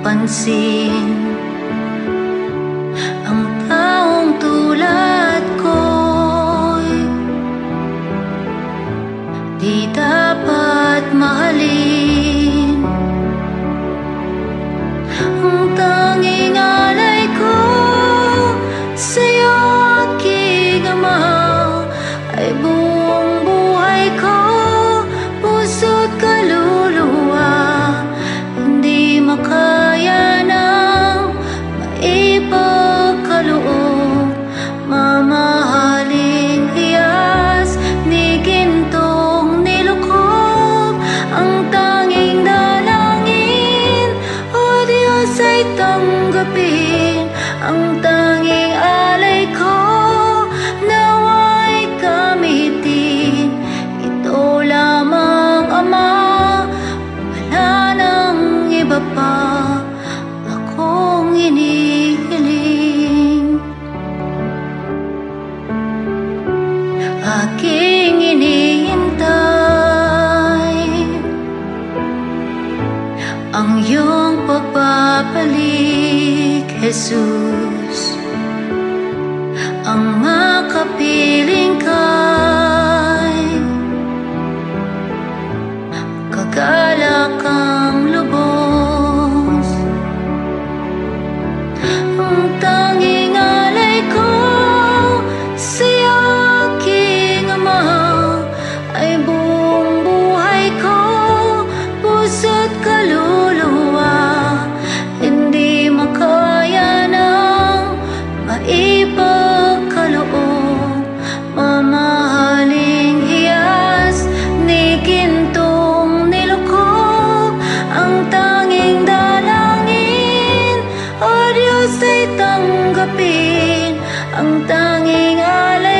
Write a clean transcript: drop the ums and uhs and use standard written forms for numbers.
mapansin ang taong tulad ko'y di dapat mahalin. Ang tanging alay ko sa'yo, aking ama, ay buong buhay ko, puso't kaluluwa. Hindi makaya ng maipagkaloob, mamahaling hiyas ni gintong nilukob. Ang tanging dalangin, o Diyos, ay tanggapin ang tanging alay ko, nawa'y gamitin. Ito lamang, Ama, wala nang iba pa akong inihiling. Aking inihintay ang iyong pagbabalik, Jesus, ang makapiling kay kagalakang lubos. Ang tanging alay ko sa'yo, aking Ama, ay buong buhay ko, puso't kaluluwa. Hindi makaya ng maipagkaloob, mamahaling hiyas ni gintong nilukob. Ang tanging dalangin, o Diyos, ay tanggapin ang tanging alay